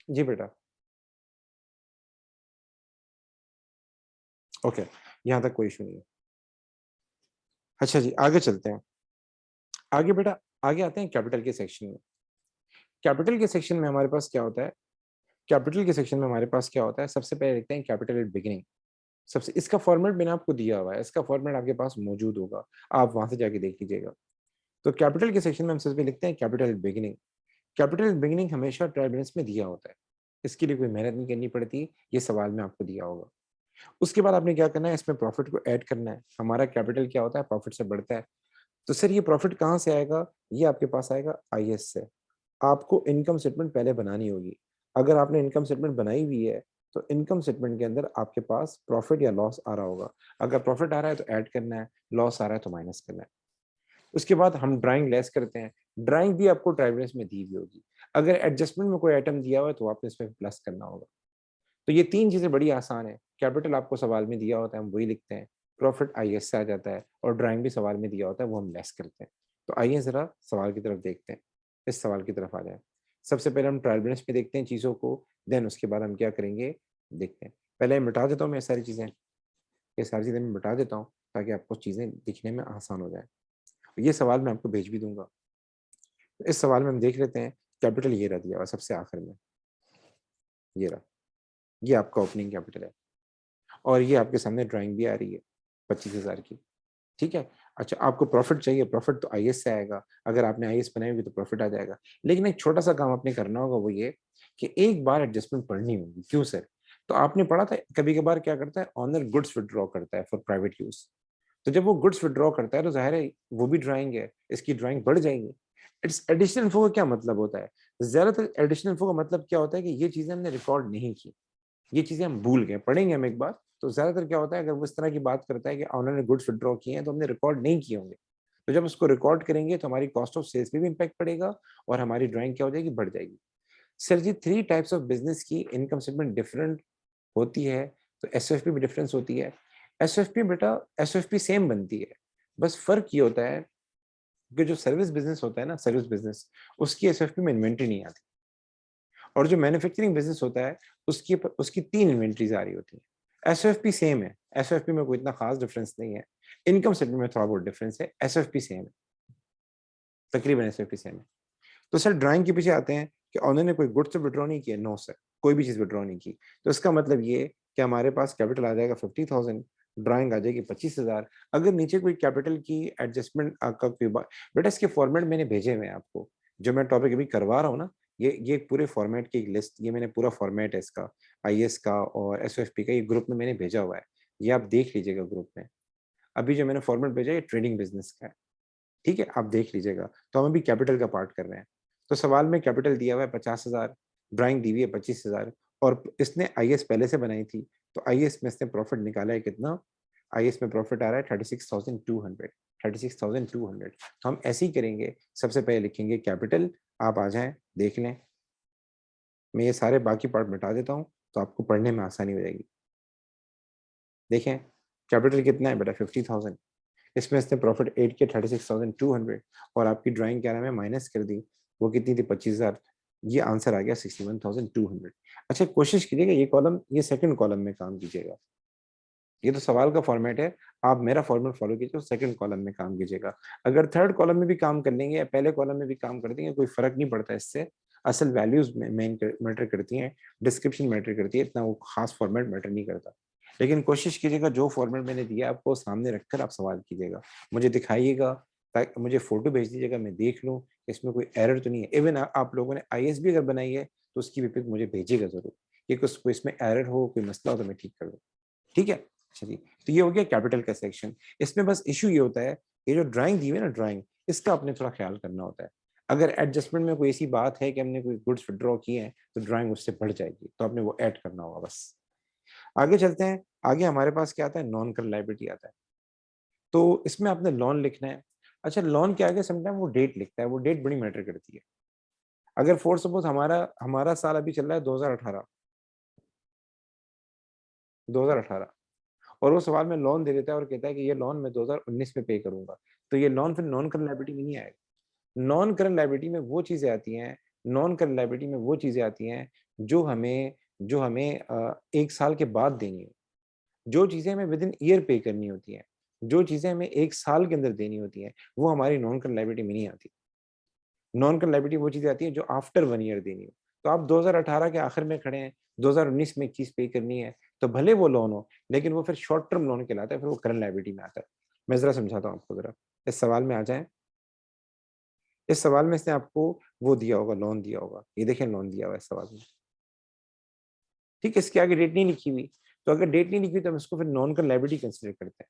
जी बेटा, ओके, यहाँ तक कोई इशू नहीं है। अच्छा जी, आगे चलते हैं। आगे बेटा, आगे आते हैं कैपिटल के सेक्शन में। कैपिटल के सेक्शन में हमारे पास क्या होता है, कैपिटल के सेक्शन में हमारे पास क्या होता है, सबसे पहले लिखते हैं कैपिटल एट बिगिनिंग। सबसे इसका फॉर्मेट मैंने आपको दिया हुआ है, इसका फॉर्मेट आपके पास मौजूद होगा, आप वहां से जाके देख लीजिएगा। तो कैपिटल के सेक्शन में हम सबसे पहले लिखते हैं capital at beginning. Capital at beginning हमेशा ट्रायल बैलेंस में दिया होता है, इसके लिए कोई मेहनत नहीं करनी पड़ती, ये सवाल में आपको दिया होगा। उसके बाद आपने क्या करना है, इसमें प्रॉफिट को ऐड करना है। हमारा कैपिटल क्या होता है, प्रॉफिट से बढ़ता है। तो सर ये प्रॉफिट कहाँ से आएगा, ये आपके पास आएगा आईएस से। आपको इनकम स्टेटमेंट पहले बनानी होगी। अगर आपने इनकम स्टेटमेंट बनाई हुई है तो इनकम स्टेटमेंट के अंदर आपके पास प्रॉफिट या लॉस आ रहा होगा। अगर प्रॉफिट आ रहा है तो ऐड करना है, लॉस आ रहा है तो माइनस करना है। उसके बाद हम ड्राइंग लेस करते हैं, ड्राइंग भी आपको ट्राइवेंस में दी हुई होगी। अगर एडजस्टमेंट में कोई आइटम दिया हुआ है तो आपने इसमें प्लस करना होगा। तो ये तीन चीजें बड़ी आसान है। कैपिटल आपको सवाल में दिया होता है, हम वही लिखते हैं। प्रॉफिट आईएस से आ जाता है, और ड्राइंग भी सवाल में दिया होता है, वो हम लेस करते हैं। तो आइए जरा सवाल की तरफ देखते हैं, इस सवाल की तरफ आ जाए। सबसे पहले हम ट्रायल बैलेंस में देखते हैं चीज़ों को, देन उसके बाद हम क्या करेंगे देखते हैं। पहले मिटा देता हूँ मैं सारी चीज़ें, ये सारी चीज़ें मैं मिटा देता हूँ ताकि आपको चीज़ें दिखने में आसान हो जाए। ये सवाल मैं आपको भेज भी दूंगा। इस सवाल में हम देख लेते हैं, कैपिटल ये रहा दिया हुआ सबसे आखिर में, ये रहा, ये आपका ओपनिंग कैपिटल है, और ये आपके सामने ड्राइंग भी आ रही है 25,000 की। ठीक है। अच्छा, आपको प्रॉफिट चाहिए, प्रॉफिट तो आईएएस से आएगा, अगर आपने आईएएस बनाई होगी तो प्रॉफिट आ जाएगा। लेकिन एक छोटा सा काम आपने करना होगा, वो ये कि एक बार एडजस्टमेंट पढ़नी होगी। क्यों सर, तो आपने पढ़ा था कभी कभार क्या करता है, ऑनर गुड्स विड्रॉ करता है फॉर प्राइवेट यूज। तो जब वो गुड्स विड्रॉ करता है तो जाहिर है वो भी ड्राइंग है, इसकी ड्राइंग बढ़ जाएगी। इट्स एडिशनल इन्फो का क्या मतलब होता है? ज्यादातर एडिशनल इन्फो का मतलब क्या होता है कि ये चीजें हमने रिकॉर्ड नहीं की, ये चीजें हम भूल गए, पढ़ेंगे हम एक बार। तो ज्यादातर क्या होता है, अगर वो इस तरह की बात करता है कि उन्होंने गुड्स विड्रॉ किए हैं तो हमने रिकॉर्ड नहीं किए होंगे, तो जब उसको रिकॉर्ड करेंगे तो हमारी कॉस्ट ऑफ सेल्स पे भी इम्पैक्ट पड़ेगा और हमारी ड्राइंग क्या हो जाएगी, बढ़ जाएगी। Sir ji 3 types of business की इनकम स्टेटमेंट डिफरेंट होती है, तो एसएफपी भी डिफरेंस होती है। एसएफपी बेटा, एसएफपी सेम बनती है, बस फर्क ये होता है कि जो सर्विस बिजनेस होता है ना, सर्विस बिजनेस, उसकी एसएफपी में इन्वेंट्री नहीं आती, और जो मैन्युफैक्चरिंग बिजनेस होता है उसकी उसकी 3 इन्वेंट्रीज आ रही होती है। एसएफपी सेम है, एसएफपी में कोई इतना खास डिफरेंस नहीं है, इनकम स्टेटमेंट में थोड़ा बहुत डिफरेंस है, एसएफपी सेम है, तकरीबन एसएफपी सेम है। तो सर ड्राइंग के पीछे आते हैं कि उन्होंने कोई गुड्स तो विड्रॉ नहीं किया, नो सर, कोई भी चीज विड्रॉ नहीं की। तो इसका मतलब ये कि हमारे पास कैपिटल आ जाएगा 50,000, ड्राइंग आ जाएगी 25,000। अगर नीचे कोई कैपिटल की एडजस्टमेंट का कोई बेटा इसके फॉर्मेट मैंने भेजे हुए हैं आपको, जो मैं टॉपिक अभी करवा रहा हूँ ना, ये पूरे फॉर्मेट की एक लिस्ट, ये मैंने पूरा फॉर्मेट है इसका, आईएएस का और एसओएफपी का, ये ग्रुप में मैंने भेजा हुआ है, ये आप देख लीजिएगा ग्रुप में। अभी जो मैंने फॉर्मेट भेजा है ये ट्रेडिंग बिजनेस का है, ठीक है, आप देख लीजिएगा। तो हम अभी कैपिटल का पार्ट कर रहे हैं। तो सवाल में कैपिटल दिया हुआ है 50,000, ड्राइंग दी हुई है 25,000, और इसने आईएएस पहले से बनाई थी, तो आईएएस में इसने प्रॉफिट निकाला है कितना, आईएएस में प्रॉफिट आ रहा है 36,200, 36,200। तो हम ऐसे ही करेंगे, सबसे पहले लिखेंगे कैपिटल, आप आ जाएं देख लें, मैं ये सारे बाकी पार्ट मिटा देता हूँ तो आपको पढ़ने में आसानी हो जाएगी। देखें कैपिटल कितना है बेटा, 50,000, इसमें इसने प्रॉफिट 8 के 36,200, और आपकी ड्राइंग क्या नाम है माइनस कर दी, वो कितनी थी 25,000, ये आंसर आ गया 61,200। अच्छा कोशिश कीजिएगा ये कॉलम, ये सेकंड कॉलम में काम कीजिएगा, ये तो सवाल का फॉर्मेट है, आप मेरा फॉर्मेट फॉलो कीजिए तो सेकंड कॉलम में काम कीजिएगा। अगर थर्ड कॉलम में भी काम कर लेंगे या पहले कॉलम में भी काम कर देंगे कोई फर्क नहीं पड़ता इससे, असल वैल्यूज मेन मैटर करती हैं, डिस्क्रिप्शन मैटर करती है, इतना वो खास फॉर्मेट मैटर नहीं करता। लेकिन कोशिश कीजिएगा जो फॉर्मेट मैंने दिया आपको सामने रखकर आप सवाल कीजिएगा, मुझे दिखाइएगा, ताकि मुझे फोटो भेज दीजिएगा, मैं देख लूँ इसमें कोई एरर तो नहीं है। इवन आप लोगों ने आईएएस भी अगर बनाई है तो उसकी भी पिक मुझे भेजिएगा जरूर, कि कुछ कोई इसमें एरर हो, कोई मसला हो तो मैं ठीक कर दूँ, ठीक है। चलिए, तो ये हो गया कैपिटल का सेक्शन। इसमें बस इशू ये होता है, ये जो ड्राइंग दी हुई है ना, ड्राइंग, इसका आपने थोड़ा ख्याल करना होता है। अगर एडजस्टमेंट में कोई ऐसी बात है कि हमने कोई गुड्स विड्रॉ किए हैं तो ड्राइंग उससे बढ़ जाएगी, तो आपने वो ऐड करना होगा बस। आगे चलते हैं, आगे हमारे पास क्या आता है, नॉन करंट लायबिलिटी आता है। तो इसमें आपने लोन लिखना है। अच्छा लोन के आगे समटाइम वो डेट लिखता है, वो डेट बड़ी मैटर करती है। अगर फॉर सपोज हमारा हमारा साल अभी चल रहा है 2018, 2018, और वो सवाल में लोन दे देता है और कहता है कि ये लोन मैं 2019 में पे करूंगा, तो ये लोन फिर नॉन करंट लायबिलिटी में नहीं आएगा। नॉन करंट लायबिलिटी में वो चीजें आती हैं, नॉन करंट लायबिलिटी में वो चीजें आती हैं जो हमें 1 साल के बाद देनी है, जो चीजें हमें विद इन ईयर पे करनी होती हैं, जो चीजें हमें 1 साल के अंदर देनी होती हैं, वो हमारी नॉन करंट लायबिलिटी में नहीं आती। नॉन करंट लायबिलिटी वो चीजें आती है जो आफ्टर 1 ईयर देनी हो। तो आप 2018 के आखिर में खड़े हैं, 2019 में एक चीज पे करनी है, तो भले वो लोन हो लेकिन वो फिर शॉर्ट टर्म लोन कहलाता है, फिर वो करंट लायबिलिटी में आता है। मैं जरा समझाता हूँ आपको, जरा इस सवाल में आ जाए। इस सवाल में इसने आपको वो दिया होगा, लोन दिया होगा, ये देखें लोन दिया हुआ है इस सवाल में, ठीक है, इसके आगे डेट नहीं लिखी हुई। तो अगर डेट नहीं लिखी हुई तो हम इसको फिर नॉन करंट लायबिलिटी कंसिडर करते हैं।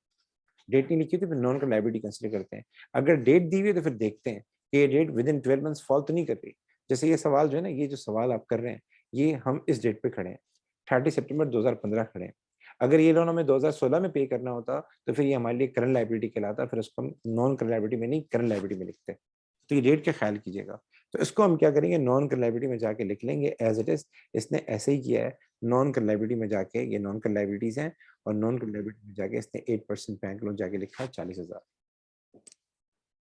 डेट नहीं लिखी हुई तो फिर नॉन करंट लायबिलिटी कंसिडर करते हैं। अगर डेट दी हुई है तो फिर देखते हैं कि ये date within 12 months fall तो नहीं कर रही। जैसे ये सवाल जो है ना, ये जो सवाल आप कर रहे हैं, ये हम इस डेट पे खड़े हैं, 30 सितंबर 2015 खड़े हैं। अगर ये लोन हमें 2016 में पे करना होता तो फिर ये हमारे लिए करंट लायबिलिटी कहलाता, फिर उसको हम नॉन करंट लायबिलिटी में नहीं करंट लायबिलिटी में लिखते हैं। तो ये डेट का ख्याल कीजिएगा। तो इसको हम क्या करेंगे, नॉन करंट लायबिलिटी में जाके लिख लेंगे एज इट इज। इसने ऐसे ही किया है, नॉन करंट लायबिलिटी में जाके, ये नॉन करंट लायबिलिटीज हैं, और नॉन करंट लायबिलिटी में जाके इसने 8% बैंक लोन जाके लिखा है 40,000।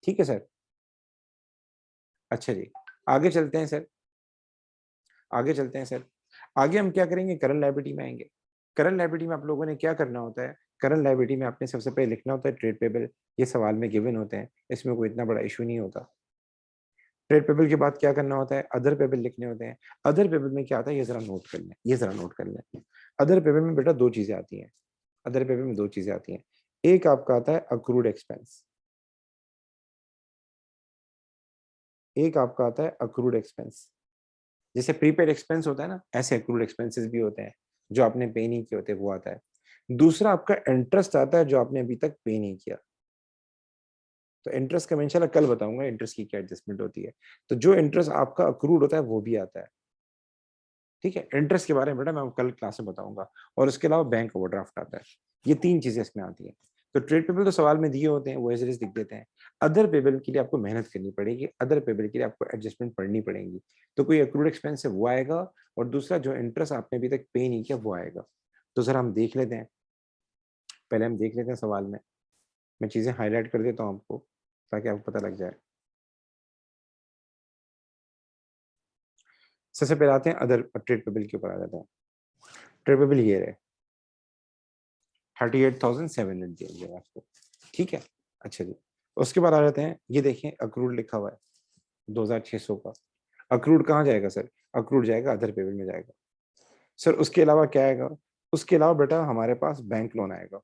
ठीक है सर। अच्छा जी, आगे चलते हैं सर, आगे चलते हैं सर। आगे हम क्या करेंगे, करंट लायबिलिटी में आएंगे। करंट लायबिलिटी में आप लोगों ने क्या करना होता है, करंट लायबिलिटी में आपने सबसे पहले लिखना होता है ट्रेड पेबल। ये सवाल में गिवन होते हैं, इसमें कोई इतना बड़ा इशू नहीं होता। ट्रेड पेबल के बाद क्या करना होता है, अदर पेबल लिखने होते हैं। अदर पेबल में क्या आता है, ये जरा नोट कर लें, ये जरा नोट कर लें। अदर पेबल में बेटा दो चीजें आती हैं, अदर पेबल में दो चीजें आती हैं। एक आपका आता है अक्रूड एक्सपेंस, एक आपका आता है अक्रूड एक्सपेंस। जैसे प्रीपेड एक्सपेंस होता है ना, ऐसे अक्रूड एक्सपेंसेस भी होते हैं, जो आपने पे नहीं किए होते वो आता है। दूसरा आपका इंटरेस्ट आता है जो आपने अभी तक पे नहीं किया। तो इंटरेस्ट का मैं इंशाल्लाह कल बताऊंगा इंटरेस्ट की क्या एडजस्टमेंट होती है। तो जो इंटरेस्ट आपका अक्रूड होता है वो भी आता है, ठीक है। इंटरेस्ट के बारे में बेटा मैं कल क्लास में बताऊंगा। और उसके अलावा बैंक ओवरड्राफ्ट आता है। ये 3 चीजें इसमें आती हैं। तो ट्रेड पेबल तो सवाल में दिए होते हैं, वो एज इट इज लिख देते हैं। अदर पेबल के लिए आपको मेहनत करनी पड़ेगी, अदर पेबल के लिए आपको एडजस्टमेंट पढ़नी पड़ेगी। तो कोई अक्रूड एक्सपेंस है वो आएगा, और दूसरा जो इंटरेस्ट आपने अभी तक पे नहीं किया वो आएगा। तो सर हम देख लेते हैं, पहले हम देख लेते हैं सवाल में। मैं चीजें हाईलाइट कर देता हूँ आपको ताकि आपको पता लग जाए। सबसे पहले आते हैं अदर ट्रेड पेबल के ऊपर आ जाते हैं। ट्रेड पेबल ये रहे 38,700 दिया गया आपको, ठीक है। अच्छा जी, उसके बाद आ जाते हैं, ये देखें अक्रूड लिखा हुआ है 2,600 का। अक्रूड कहाँ जाएगा सर? अक्रूड जाएगा अदर पेबल में जाएगा। सर उसके अलावा क्या आएगा? उसके अलावा बेटा हमारे पास बैंक लोन आएगा।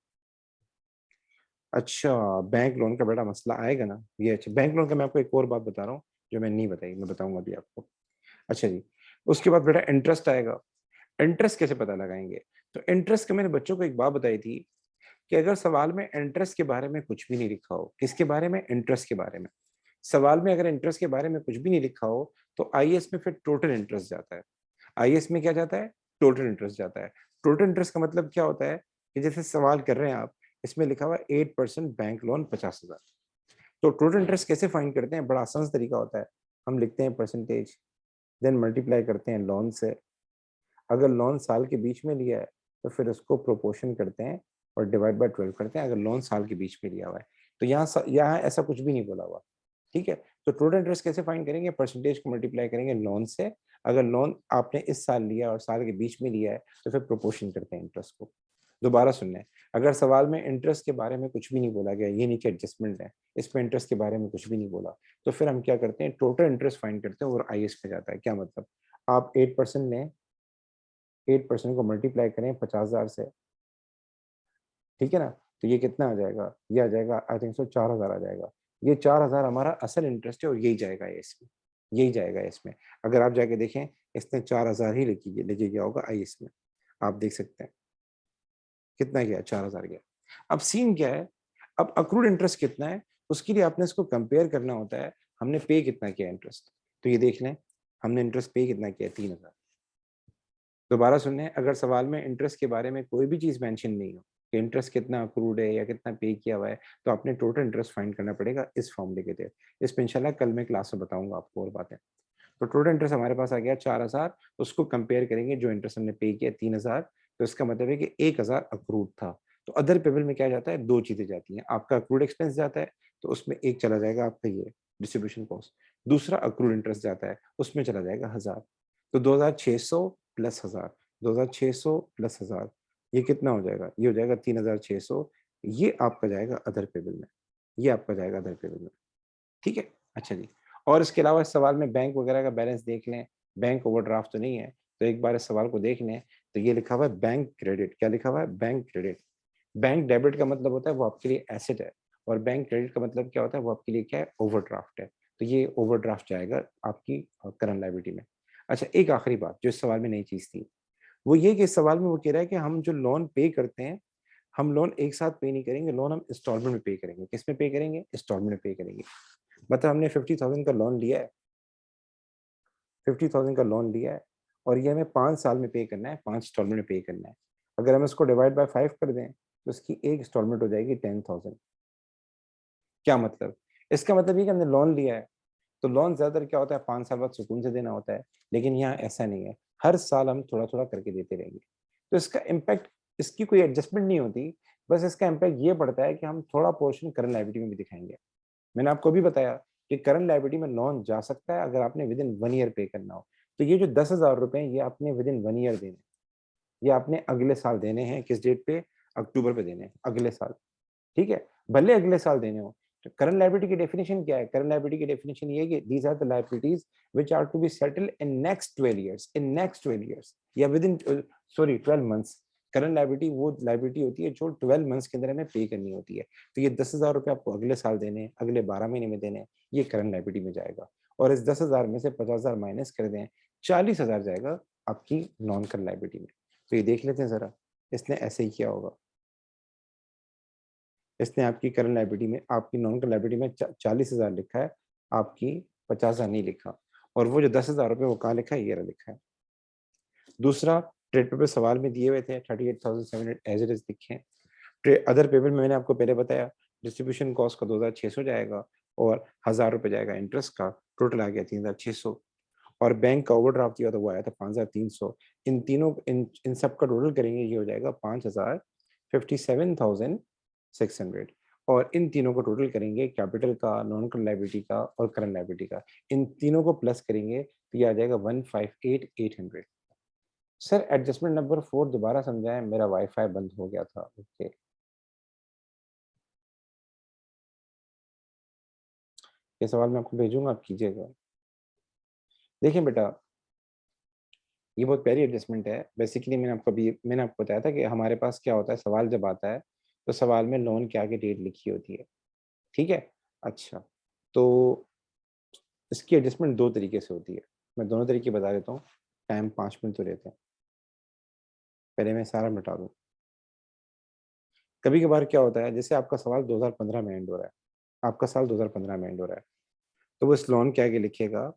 अच्छा, बैंक लोन का बेटा मसला आएगा ना, ये अच्छा। बैंक लोन का मैं आपको एक और बात बता रहा हूँ जो मैं नहीं बताई, मैं बताऊंगा अभी आपको। अच्छा जी, उसके बाद बेटा इंटरेस्ट आएगा। इंटरेस्ट कैसे पता लगाएंगे? तो इंटरेस्ट का मैंने बच्चों को एक बात बताई थी कि अगर सवाल में इंटरेस्ट के बारे में कुछ भी नहीं लिखा हो, किसके बारे में? इंटरेस्ट के बारे में। सवाल में अगर इंटरेस्ट के बारे में कुछ भी नहीं लिखा हो तो आईएएस में फिर टोटल इंटरेस्ट जाता है। आईएएस में क्या जाता है? टोटल इंटरेस्ट जाता है। टोटल इंटरेस्ट का मतलब क्या होता है कि जैसे सवाल कर रहे हैं आप, इसमें लिखा हुआ है 8% बैंक लोन 50,000। तो टोटल इंटरेस्ट कैसे फाइंड करते हैं? बड़ा आसान तरीका होता है। हम लिखते हैं परसेंटेज, देन मल्टीप्लाई करते हैं लोन से। अगर लोन साल के बीच में लिया है तो फिर उसको प्रोपोर्शन करते हैं और डिवाइड बाय 12 करते हैं, अगर लोन साल के बीच में लिया हुआ है। तो यहाँ ऐसा कुछ भी नहीं बोला हुआ, ठीक है। तो टोटल इंटरेस्ट कैसे फाइंड करेंगे? परसेंटेज को मल्टीप्लाई करेंगे लोन से। अगर लोन आपने इस साल लिया और साल के बीच में लिया है तो फिर प्रोपोर्शन करते हैं इंटरेस्ट को। दोबारा सुनना है, अगर सवाल में इंटरेस्ट के बारे में कुछ भी नहीं बोला गया, ये नीचे एडजस्टमेंट है, इसमें इंटरेस्ट के बारे में कुछ भी नहीं बोला, तो फिर हम क्या करते हैं? टोटल इंटरेस्ट फाइंड करते हैं और आईएएस पे जाता है। क्या मतलब? आप 8% लें, 8% को मल्टीप्लाई करें 50,000 से, ठीक है ना। तो ये कितना आ जाएगा? ये आ जाएगा आई थिंक सो 4,000 आ जाएगा। ये 4,000 हमारा असल इंटरेस्ट है और यही जाएगा ये इसमें, यही जाएगा इसमें। अगर आप जाके देखें, इसने 4,000 ही लेके गया होगा आई इसमें। आप देख सकते हैं कितना गया, 4,000 गया। अब सीन क्या है? अब अक्रूड इंटरेस्ट कितना है उसके लिए आपने इसको कंपेयर करना होता है, हमने पे कितना किया इंटरेस्ट। तो ये देख लें, हमने इंटरेस्ट पे कितना किया? 3,000। दोबारा सुन लें, अगर सवाल में इंटरेस्ट के बारे में कोई भी चीज मेंशन नहीं हो कि इंटरेस्ट कितना अक्रूड है या कितना पे किया हुआ है, तो आपने टोटल इंटरेस्ट फाइंड करना पड़ेगा इस फॉर्मूले के तहत। इसमें इंशाल्लाह कल मैं क्लास में बताऊंगा आपको और बातें। तो टोटल इंटरेस्ट हमारे पास आ गया 4,000, उसको कंपेयर करेंगे जो इंटरेस्ट हमने पे किया 3,000, तो इसका मतलब है कि 1,000 अक्रूड था। तो अदर पेबल में क्या जाता है? दो चीजें जाती हैं, आपका अक्रूड एक्सपेंस जाता है, तो उसमें एक चला जाएगा आपका ये डिस्ट्रीब्यूशन कॉस्ट, दूसरा अक्रूड इंटरेस्ट जाता है, उसमें चला जाएगा 1,000। तो 2,600 प्लस 1,000, 2,600 प्लस 1,000, ये कितना हो जाएगा? ये हो जाएगा 3,600। ये आपका जाएगा अदर पेबल में, ये आपका जाएगा अदर पेबल में, ठीक है। अच्छा जी, और इसके अलावा इस सवाल में बैंक वगैरह का बैलेंस देख लें, बैंक ओवरड्राफ्ट तो नहीं है, तो एक बार इस सवाल को देख लें। तो ये लिखा हुआ है बैंक क्रेडिट, क्या लिखा हुआ है? Bank credit. बैंक डेबिट का मतलब होता है वो आपके लिए एसेट है, और बैंक क्रेडिट का मतलब क्या होता है? वो आपके लिए क्या है? ओवरड्राफ्ट है। तो ये ओवरड्राफ्ट जाएगा आपकी करंट लायबिलिटी में। अच्छा, एक आखिरी बात जो इस सवाल में नई चीज थी, वो ये कि इस सवाल में वो कह रहा है कि हम जो लोन पे करते हैं, हम लोन एक साथ पे नहीं करेंगे, लोन हम इंस्टॉलमेंट में पे करेंगे। किस में पे करेंगे? इंस्टॉलमेंट में पे करेंगे। मतलब हमने 50,000 का लोन लिया है, 50,000 का लोन लिया है, और ये हमें 5 साल में पे करना है, 5 इंस्टॉलमेंट में पे करना है। अगर हम इसको डिवाइड बाय 5 कर दें तो इसकी एक इंस्टॉलमेंट हो जाएगी 10,000। क्या मतलब? इसका मतलब ये कि हमने लोन लिया है, तो लोन ज्यादातर क्या होता है? 5 साल बाद सुकून से देना होता है, लेकिन यहाँ ऐसा नहीं है, हर साल हम थोड़ा थोड़ा करके देते रहेंगे। तो इसका इम्पैक्ट, इसकी कोई एडजस्टमेंट नहीं होती, बस इसका इम्पैक्ट ये पड़ता है कि हम थोड़ा पोर्शन करंट लायबिलिटी में भी दिखाएंगे। मैंने आपको भी बताया कि करंट लायबिलिटी में लोन जा सकता है अगर आपने विद इन 1 ईयर पे करना हो। तो ये जो 10,000 रुपए हैं, ये आपने विद इन 1 ईयर देने, ये आपने अगले साल देने हैं। किस डेट पे? अक्टूबर पे देने हैं, अगले साल, ठीक है। भले अगले साल देने हो। तो करंट लायबिलिटी की डेफिनेशन क्या है? करंट लायबिलिटी की डेफिनेशन ये है कि these are the liabilities which are to be settled in next 12 years, in next 12 years, या within sorry 12 months. Current liability वो लायबिलिटी होती है जो 12 मंथ्स के अंदर हमें पे करनी होती है। तो ये 10,000 रुपये आपको अगले साल देने हैं, अगले 12 महीने में देने हैं, ये करंट लायबिलिटी में जाएगा। और इस 10,000 में से 50,000 माइनस कर दें, 40,000 जाएगा आपकी नॉन करंट लायबिलिटी में। तो ये देख लेते हैं जरा, इसने ऐसे ही किया होगा। इसने आपकी करंट लायबिलिटी में, आपकी नॉन करंट लायबिलिटी में 40,000 लिखा है, आपकी 50,000 नहीं लिखा, और वो जो 10,000 रुपये वो कहाँ लिखा है, ये रहा लिखा है। दूसरा, ट्रेड पेपर सवाल में दिए हुए थे 38,700 एज इट इज लिखे हैं। अदर पेपर में मैंने आपको पहले बताया डिस्ट्रीब्यूशन कॉस्ट का 2,600 जाएगा और 1,000 रुपये जाएगा इंटरेस्ट का, टोटल आ गया 3,600। और बैंक का ओवरड्राफ्ट दिया था वो आया था 5,300। इन तीनों इन सब का टोटल करेंगे, ये हो जाएगा 5,57,600। और इन तीनों को टोटल करेंगे, कैपिटल का, नॉन करंट लायबिलिटी का और करंट लायबिलिटी का, इन तीनों को प्लस करेंगे तो ये आ जाएगा 158,800। सर एडजस्टमेंट नंबर 4 दोबारा समझाएं, मेरा वाईफाई बंद हो गया था। ओके, ये सवाल मैं आपको भेजूंगा, आप कीजिएगा। देखिए बेटा, ये बहुत प्यारी एडजस्टमेंट है। बेसिकली मैंने आपको बताया था कि हमारे पास क्या होता है, सवाल जब आता है तो सवाल में लोन के आगे डेट लिखी होती है, ठीक है। अच्छा, तो इसकी एडजस्टमेंट दो तरीके से होती है, मैं दोनों तरीके बता देता हूँ। टाइम 5 मिनट तो लेते हैं, पहले मैं सारा मिटा दूँ। कभी कभार क्या होता है, जैसे आपका सवाल 2015 में एंड हो रहा है, आपका साल 2015 में एंड हो रहा है, तो वो इस लोन के आगे लिखेगा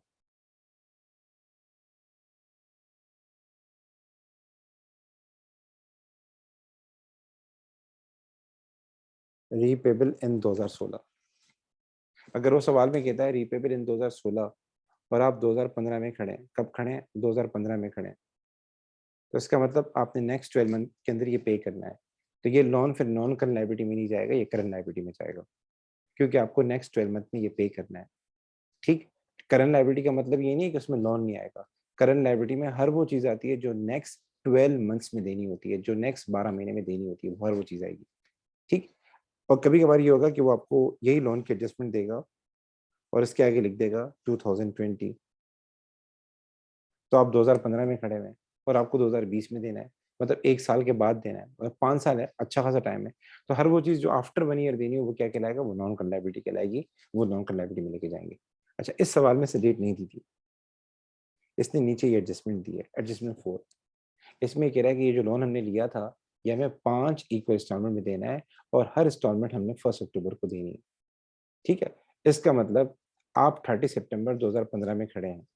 रीपेबल इन 2016। अगर वो सवाल में कहता है रीपेबल इन 2016 और आप 2015 में खड़े हैं, कब खड़े हैं, 2015 में खड़े हैं, तो इसका मतलब आपने नेक्स्ट 12 मंथ के अंदर ये पे करना है। तो ये लोन फिर नॉन करंट लायबिलिटी में नहीं जाएगा, ये करंट लायबिलिटी में जाएगा, क्योंकि आपको नेक्स्ट 12 मंथ में ये पे करना है। ठीक, करंट लायबिलिटी का मतलब ये नहीं है कि उसमें लोन नहीं आएगा। करंट लायबिलिटी में हर वो चीज़ आती है जो नेक्स्ट 12 मंथ्स में देनी होती है, जो नेक्स्ट 12 महीने में देनी होती है, वो हर वो चीज़ आएगी। ठीक, और कभी कभार ये होगा कि वो आपको यही लोन की एडजस्टमेंट देगा और इसके आगे लिख देगा 2020। तो आप 2015 में खड़े हुए हैं और आपको 2020 में देना है, मतलब 1 साल के बाद देना है, मतलब 5 साल है, अच्छा खासा टाइम है। तो हर वो चीज़ जो आफ्टर 1 ईयर देनी है वो क्या कहलाएगा, वो नॉन करंट लायबिलिटी कहलाएगी, वो नॉन करंट लायबिलिटी में लेके जाएंगे। अच्छा, इस सवाल में से डेट नहीं दी थी, इसने नीचे ये एडजस्टमेंट दी है, एडजस्टमेंट 4। इसमें ये कह रहा है कि ये जो लोन हमने लिया था ये हमें 5 इक्वल इंस्टॉलमेंट में देना है और हर इंस्टॉलमेंट हमने 1 अक्टूबर को देनी है। ठीक है, इसका मतलब आप 30 सितंबर 2015 में खड़े हैं,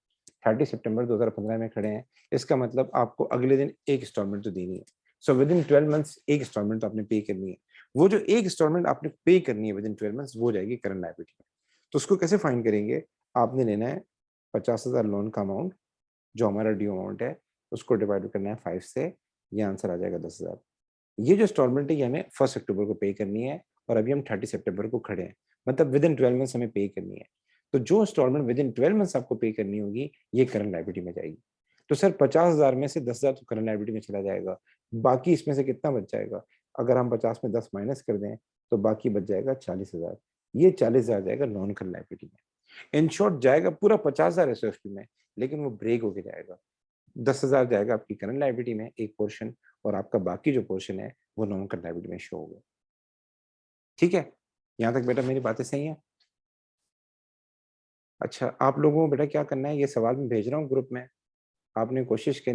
30 सितंबर 2015 में खड़े हैं, इसका मतलब आपको अगले दिन एक इंस्टॉलमेंट तो देनी है। सो विद इन 12 मंथ्स एक इंस्टॉलमेंट तो आपने पे करनी है। वो जो एक इंस्टॉलमेंट आपने पे करनी है विद इन 12 मंथ्स, वो हो जाएगी करंट लायबिलिटी में। तो उसको कैसे फाइंड करेंगे, आपने लेना है 50,000 लोन का अमाउंट, जो हमारा ड्यू अमाउंट है, उसको डिवाइड करना है 5 से, ये आंसर आ जाएगा 10,000। ये जो इंस्टॉलमेंट है ये हमें 1 अक्टूबर को पे करनी है और अभी हम 30 सितंबर को खड़े हैं, मतलब विद इन 12 मंथ्स हमें पे करनी है। तो जो इंस्टॉलमेंट विद इन 12 मंथ्स आपको पे करनी होगी ये करंट लायबिलिटी में जाएगी। तो सर 50,000 में से 10,000 तो करंट लायबिलिटी में चला जाएगा, बाकी इसमें से कितना बच जाएगा, अगर हम 50 में 10 माइनस कर दें तो बाकी बच जाएगा 40,000। ये 40,000 जाएगा नॉन करंट लायबिलिटी में। इन शॉर्ट जाएगा पूरा 50,000 एसओएफपी में, लेकिन वो ब्रेक होके जाएगा। 10,000 जाएगा आपकी करंट लायबिलिटी में एक पोर्शन, और आपका बाकी जो पोर्शन है वो नॉन करंट लायबिलिटी में शो होगा। ठीक है, यहाँ तक बेटा मेरी बातें सही हैं। अच्छा, आप लोगों को बेटा क्या करना है, ये सवाल मैं भेज रहा हूँ ग्रुप में, आपने कोशिश करनी